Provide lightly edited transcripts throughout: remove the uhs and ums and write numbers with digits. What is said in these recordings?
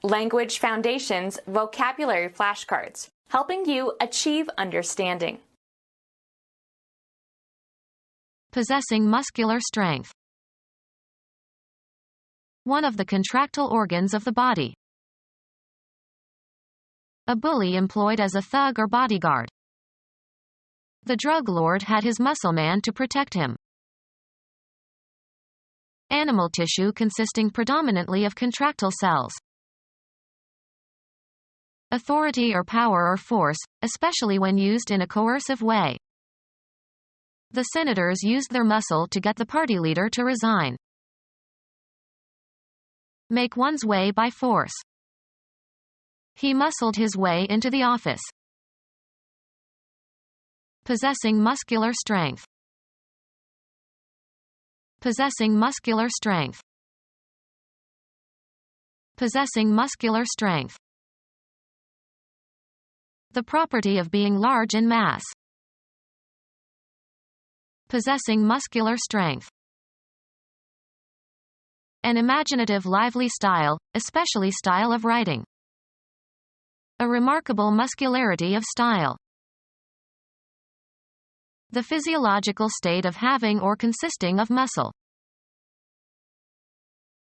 Language Foundations Vocabulary Flashcards, helping you achieve understanding. Possessing muscular strength. One of the contractile organs of the body. A bully employed as a thug or bodyguard. The drug lord had his muscle man to protect him. Animal tissue consisting predominantly of contractile cells. Authority or power or force, especially when used in a coercive way. The senators used their muscle to get the party leader to resign. Make one's way by force. He muscled his way into the office. Possessing muscular strength. Possessing muscular strength. Possessing muscular strength. The property of being large in mass. Possessing muscular strength. An imaginative, lively style, especially style of writing. A remarkable muscularity of style. The physiological state of having or consisting of muscle.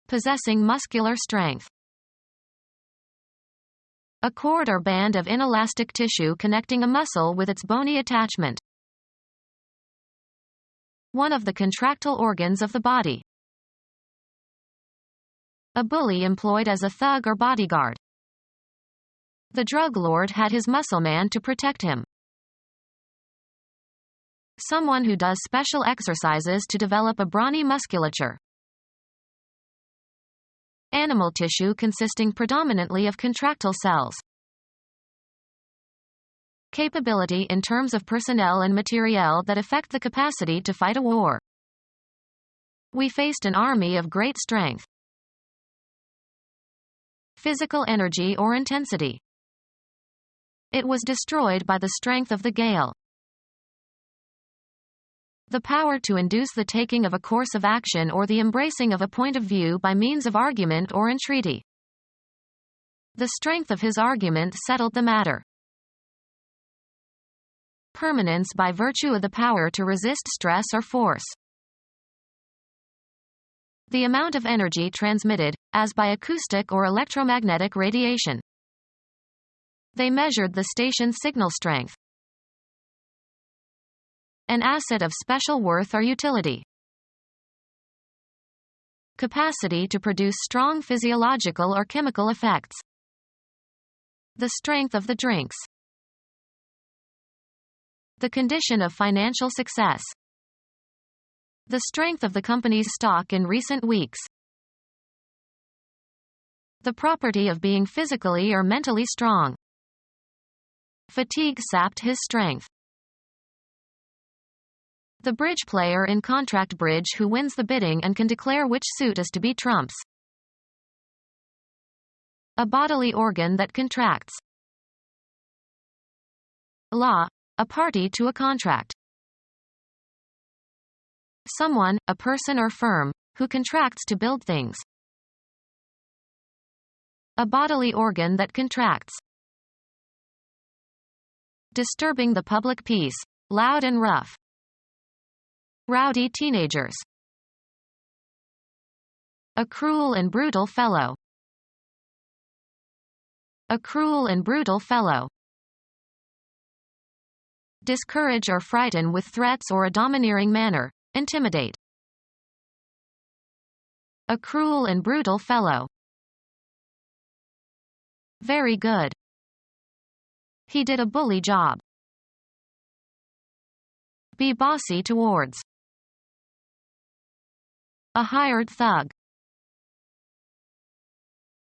Possessing muscular strength. A cord or band of inelastic tissue connecting a muscle with its bony attachment. One of the contractile organs of the body. A bully employed as a thug or bodyguard. The drug lord had his muscle man to protect him. Someone who does special exercises to develop a brawny musculature. Animal tissue consisting predominantly of contractile cells. Capability in terms of personnel and materiel that affect the capacity to fight a war. We faced an army of great strength. Physical energy or intensity. It was destroyed by the strength of the gale. The power to induce the taking of a course of action or the embracing of a point of view by means of argument or entreaty. The strength of his argument settled the matter. Permanence by virtue of the power to resist stress or force. The amount of energy transmitted, as by acoustic or electromagnetic radiation. They measured the station's signal strength. An asset of special worth or utility. Capacity to produce strong physiological or chemical effects. The strength of the drinks. The condition of financial success. The strength of the company's stock in recent weeks. The property of being physically or mentally strong. Fatigue sapped his strength. The bridge player in contract bridge who wins the bidding and can declare which suit is to be trumps. A bodily organ that contracts. Law, a party to a contract. Someone, a person or firm, who contracts to build things. A bodily organ that contracts. Disturbing the public peace, loud and rough. Rowdy teenagers. A cruel and brutal fellow. A cruel and brutal fellow. Discourage or frighten with threats or a domineering manner, intimidate. A cruel and brutal fellow. Very good. He did a bully job. Be bossy towards. A hired thug.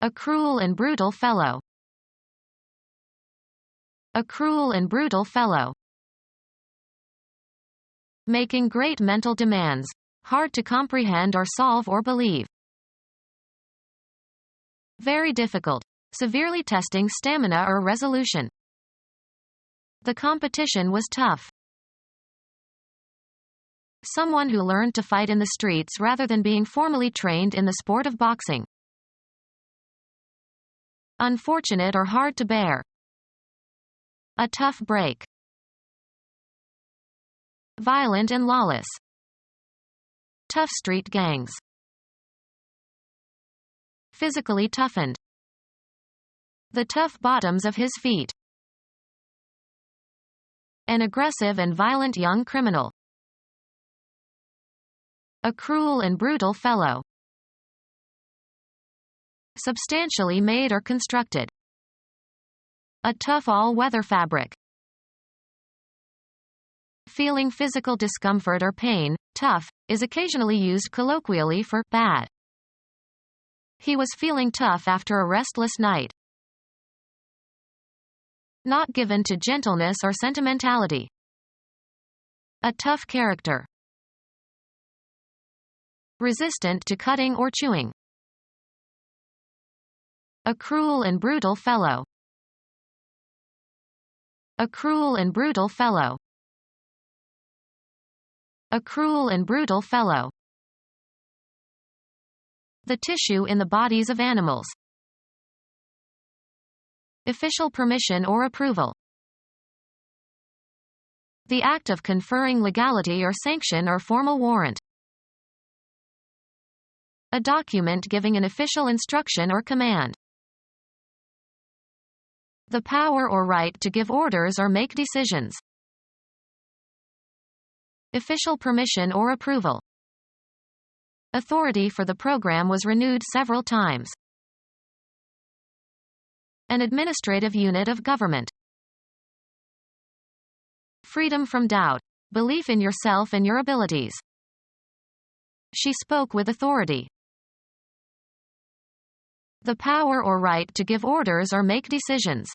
A cruel and brutal fellow. A cruel and brutal fellow. Making great mental demands, hard to comprehend or solve or believe. Very difficult, severely testing stamina or resolution. The competition was tough. Someone who learned to fight in the streets rather than being formally trained in the sport of boxing. unfortunate or hard to bear. A tough break. Violent and lawless. Tough street gangs. Physically toughened. The tough bottoms of his feet. An aggressive and violent young criminal. A cruel and brutal fellow. Substantially made or constructed. A tough all-weather fabric. Feeling physical discomfort or pain, tough, is occasionally used colloquially for bad. He was feeling tough after a restless night. Not given to gentleness or sentimentality. A tough character. Resistant to cutting or chewing. A cruel and brutal fellow. A cruel and brutal fellow. A cruel and brutal fellow. The tissue in the bodies of animals. Official permission or approval. The act of conferring legality or sanction or formal warrant. A document giving an official instruction or command. The power or right to give orders or make decisions. Official permission or approval. Authority for the program was renewed several times. An administrative unit of government. Freedom from doubt. Belief in yourself and your abilities. She spoke with authority. The power or right to give orders or make decisions.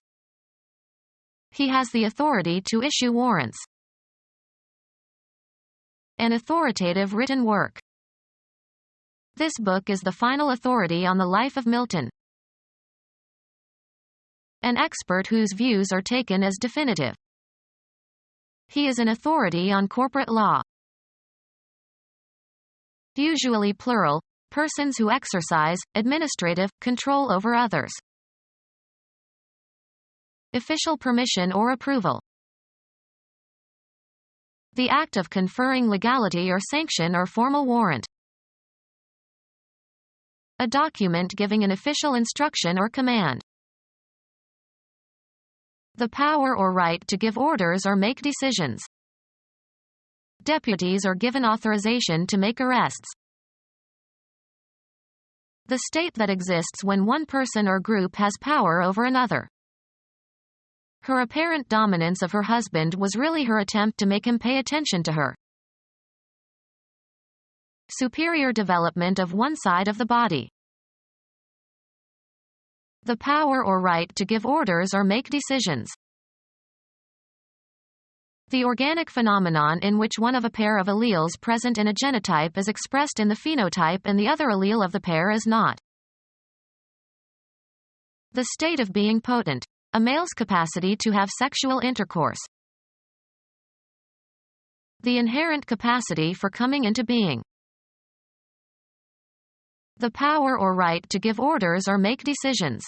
He has the authority to issue warrants. An authoritative written work. This book is the final authority on the life of Milton. An expert whose views are taken as definitive. He is an authority on corporate law. Usually plural, persons who exercise administrative control over others. Official permission or approval. The act of conferring legality or sanction or formal warrant. A document giving an official instruction or command. The power or right to give orders or make decisions. Deputies are given authorization to make arrests. The state that exists when one person or group has power over another. Her apparent dominance of her husband was really her attempt to make him pay attention to her. Superior development of one side of the body. The power or right to give orders or make decisions. The organic phenomenon in which one of a pair of alleles present in a genotype is expressed in the phenotype and the other allele of the pair is not. The state of being potent. A male's capacity to have sexual intercourse. The inherent capacity for coming into being. The power or right to give orders or make decisions.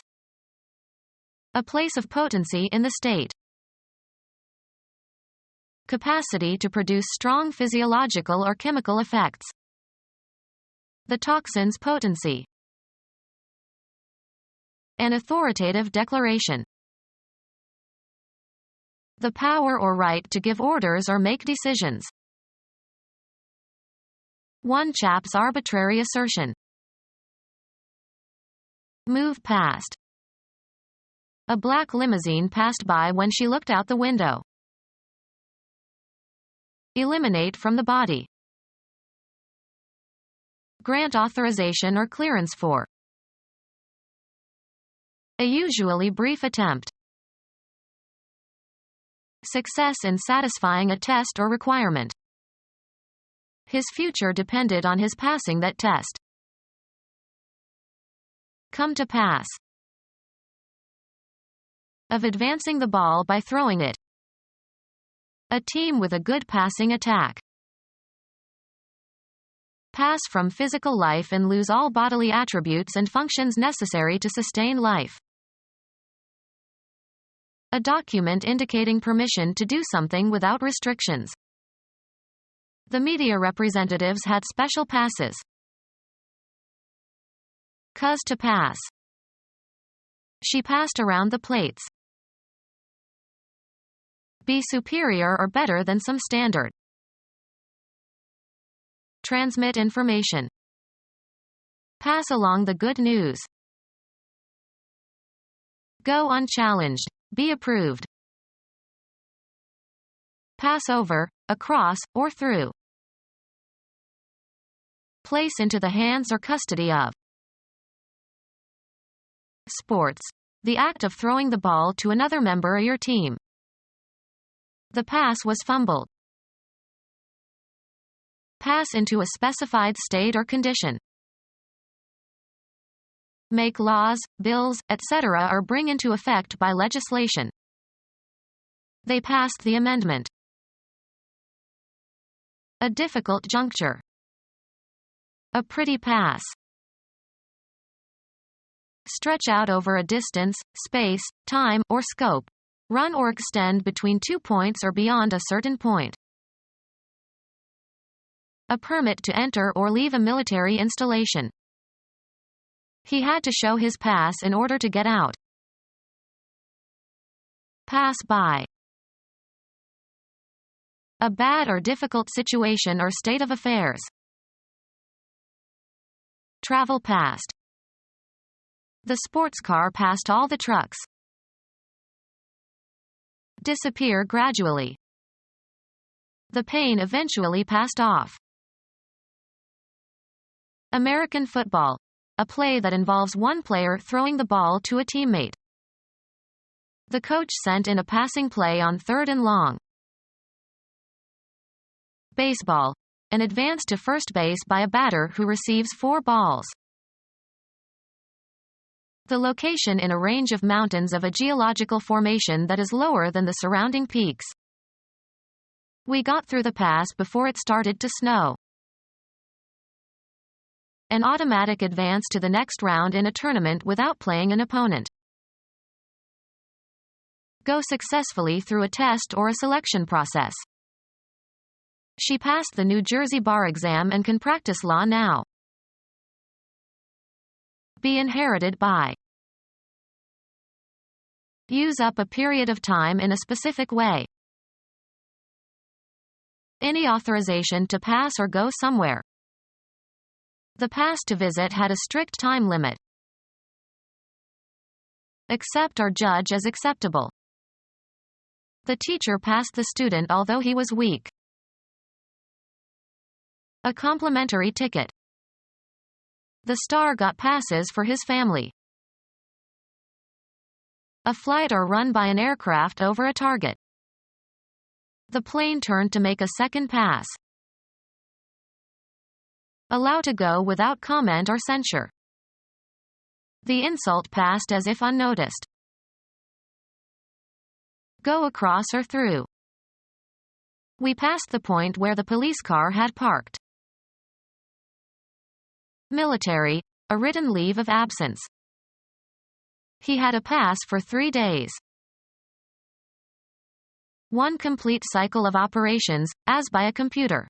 A place of potency in the state. Capacity to produce strong physiological or chemical effects. The toxin's potency. An authoritative declaration. The power or right to give orders or make decisions. One chap's arbitrary assertion. Move past. A black limousine passed by when she looked out the window. Eliminate from the body. Grant authorization or clearance for. A usually brief attempt. Success in satisfying a test or requirement. His future depended on his passing that test. Come to pass. Of advancing the ball by throwing it. A team with a good passing attack. Pass from physical life and lose all bodily attributes and functions necessary to sustain life. A document indicating permission to do something without restrictions. The media representatives had special passes. Cuz to pass. She passed around the plates. Be superior or better than some standard. Transmit information. Pass along the good news. Go unchallenged. Be approved. Pass over, across, or through. Place into the hands or custody of. Sports. The act of throwing the ball to another member of your team. The pass was fumbled. Pass into a specified state or condition. Make laws, bills, etc. or bring into effect by legislation. They passed the amendment. A difficult juncture. A pretty pass. Stretch out over a distance, space, time, or scope. Run or extend between 2 points or beyond a certain point. A permit to enter or leave a military installation. He had to show his pass in order to get out. Pass by. A bad or difficult situation or state of affairs. Travel past. The sports car passed all the trucks. Disappear gradually. The pain eventually passed off. American football. A play that involves one player throwing the ball to a teammate. The coach sent in a passing play on 3rd and long. Baseball. An advance to first base by a batter who receives 4 balls. The location in a range of mountains of a geological formation that is lower than the surrounding peaks. We got through the pass before it started to snow. An automatic advance to the next round in a tournament without playing an opponent. Go successfully through a test or a selection process. She passed the New Jersey bar exam and can practice law now. Be inherited by. Use up a period of time in a specific way. Any authorization to pass or go somewhere. The pass to visit had a strict time limit. Accept or judge as acceptable. The teacher passed the student although he was weak. A complimentary ticket. The star got passes for his family. A flight or run by an aircraft over a target. The plane turned to make a second pass. Allow to go without comment or censure. The insult passed as if unnoticed. Go across or through. We passed the point where the police car had parked. Military, a written leave of absence. He had a pass for 3 days. One complete cycle of operations, as by a computer.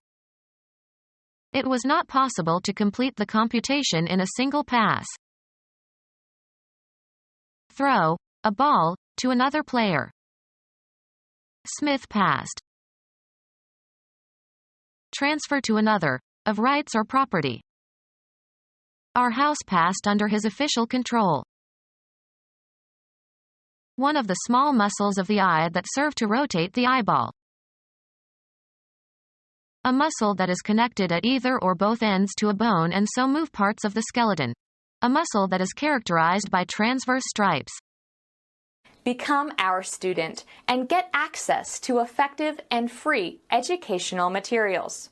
It was not possible to complete the computation in a single pass. Throw, a ball, to another player. Smith passed. Transfer to another, of rights or property. Our house passed under his official control. One of the small muscles of the eye that serve to rotate the eyeball. A muscle that is connected at either or both ends to a bone and so move parts of the skeleton. A muscle that is characterized by transverse stripes. Become our student and get access to effective and free educational materials.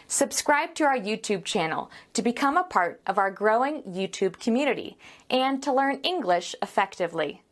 Subscribe to our YouTube channel to become a part of our growing YouTube community and to learn English effectively.